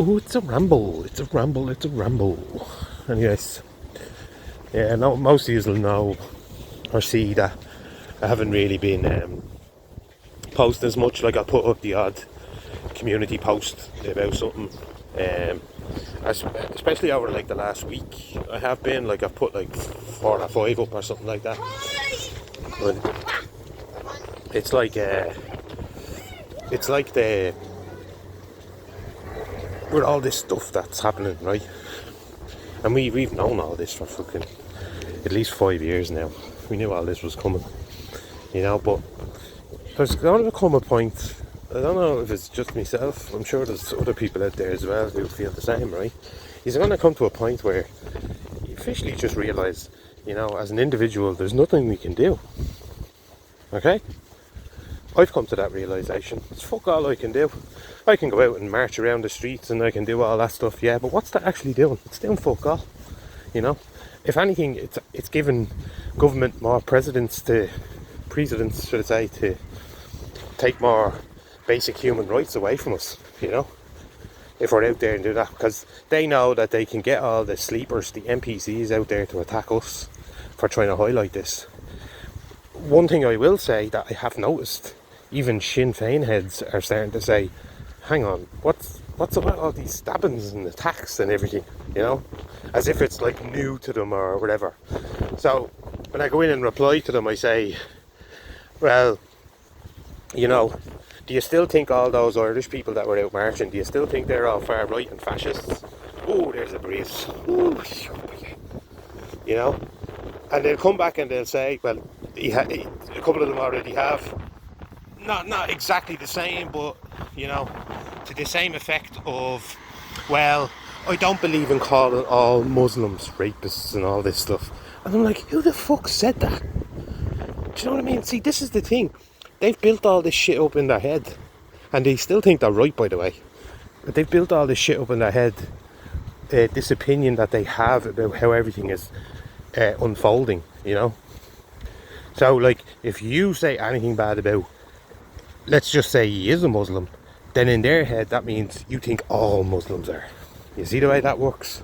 Oh, it's a ramble. It's a ramble. It's a ramble. Anyways, yeah, no, most of you will know or see that I haven't really been posting as much. Like I put up the odd community post about something. Especially over like the last week, I have been like I've put like 4 or 5 up or something like that. But it's like the with all this stuff that's happening, right? And we've known all this for fucking at least 5 years now. We knew all this was coming, but there's going to come a point, I don't know if it's just myself, I'm sure there's other people out there as well who feel the same, right? He's going to come to a point where you officially just realise, as an individual, there's nothing we can do. Okay? I've come to that realisation. It's fuck all I can do. I can go out and march around the streets and I can do all that stuff, yeah, but what's that actually doing? It's doing fuck all. If anything, it's giving government more precedence, should I say, to take more basic human rights away from us, if we're out there and do that, because they know that they can get all the sleepers, the NPCs out there to attack us for trying to highlight this. One thing I will say that I have noticed, even Sinn Féin heads are starting to say, hang on, what's about all these stabbings and attacks and everything, as if it's like new to them or whatever. So when I go in and reply to them, I say, well, do you still think all those Irish people that were out marching, do you still think they're all far right and fascists? Oh, there's a breeze. Ooh, and they'll come back and they'll say, well, a couple of them already have, not exactly the same, but to the same effect of, well, I don't believe in calling all Muslims rapists and all this stuff. And I'm like, who the fuck said that? Do you know what I mean? See, this is the thing. They've built all this shit up in their head. And they still think they're right, by the way. But they've built all this shit up in their head. This opinion that they have about how everything is unfolding, So, like, if you say anything bad about, let's just say he is a Muslim, then in their head that means you think all Muslims are. You see the way that works?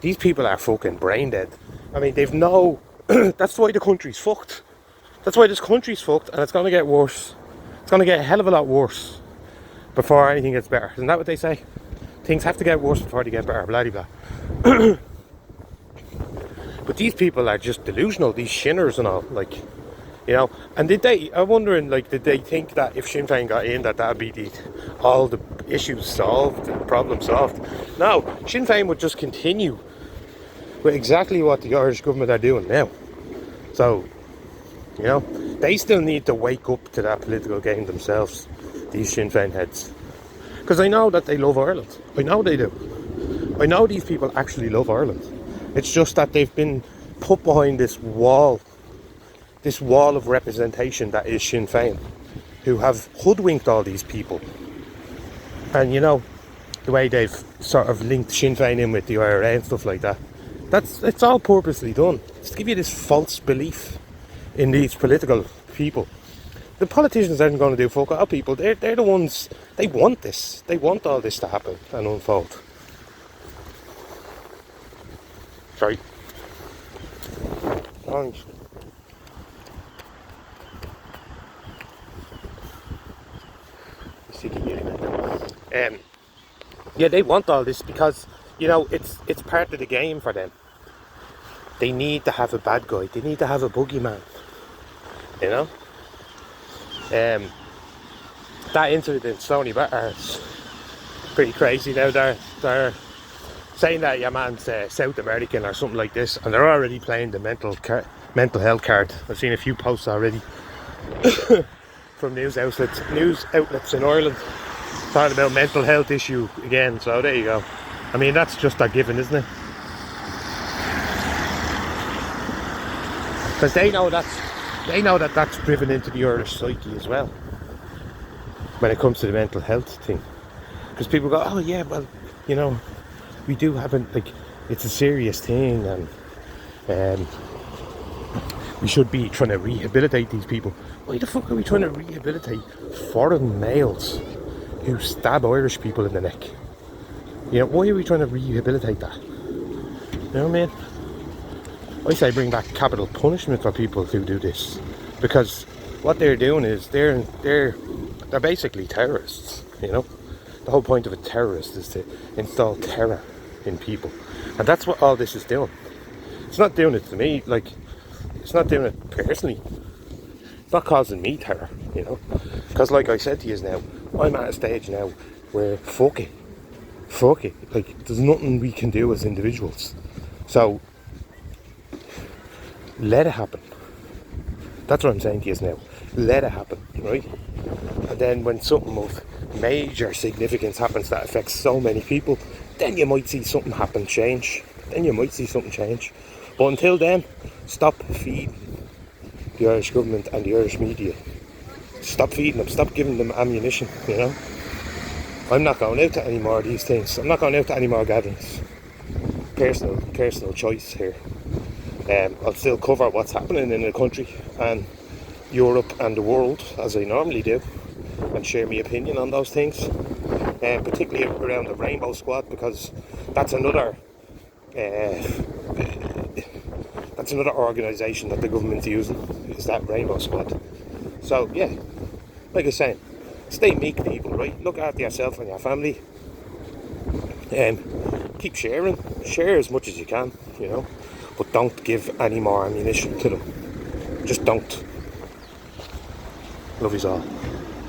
These people are fucking brain dead. I mean, they've no... That's why the country's fucked. That's why this country's fucked, and it's going to get worse. It's going to get a hell of a lot worse before anything gets better. Isn't that what they say? Things have to get worse before they get better, blah blah blah. But these people are just delusional, these shinners and all, like, and I'm wondering, like, did they think that if Sinn Féin got in, that would be all the issues solved, the problem solved? No, Sinn Féin would just continue with exactly what the Irish government are doing now. So, they still need to wake up to that political game themselves, these Sinn Féin heads. Because I know that they love Ireland. I know they do. I know these people actually love Ireland. It's just that they've been put behind this wall of representation that is Sinn Féin, who have hoodwinked all these people. And the way they've sort of linked Sinn Féin in with the IRA and stuff like that, it's all purposely done. It's to give you this false belief in these political people. The politicians aren't going to do fuck all people. They're the ones, they want this. They want all this to happen and unfold. Sorry. Orange. Yeah, they want all this because it's part of the game for them. They need to have a bad guy. They need to have a boogeyman. That incident in Stony Bar is pretty crazy. Now they're saying that your man's South American or something like this, and they're already playing the mental health card. I've seen a few posts already from news outlets in Ireland talking about mental health issue again. So there you go. I mean, that's just a given, isn't it? Because they know that that's driven into the Irish psyche as well when it comes to the mental health thing. Because people go, oh yeah, well, we do have it's a serious thing, and we should be trying to rehabilitate these people. Why the fuck are we trying to rehabilitate foreign males who stab Irish people in the neck? You know, why are we trying to rehabilitate that? You know what I mean? I say bring back capital punishment for people who do this, because what they're doing is they're basically terrorists. You know, the whole point of a terrorist is to install terror in people, and that's what all this is doing. It's not doing it to me, like, it's not doing it personally. It's not causing me terror, you know, because like I said to you now, I'm at a stage now where fuck it, like there's nothing we can do as individuals, so let it happen. That's what I'm saying to you now. Let it happen, right? And then when something of major significance happens that affects so many people, then you might see something happen, change. Then you might see something change. But until then, stop feeding the Irish government and the Irish media. Stop feeding them. Stop giving them ammunition, you know? I'm not going out to any more of these things. I'm not going out to any more gatherings. Personal choice here. I'll still cover what's happening in the country and Europe and the world as I normally do, and share my opinion on those things, particularly around the Rainbow Squad, because that's another organisation that the government's using, is that Rainbow Squad. So yeah, like I was saying, stay meek, people, right? Look after yourself and your family, and keep sharing. Share as much as you can, you know, but don't give any more ammunition to them. Just don't. Love yous all.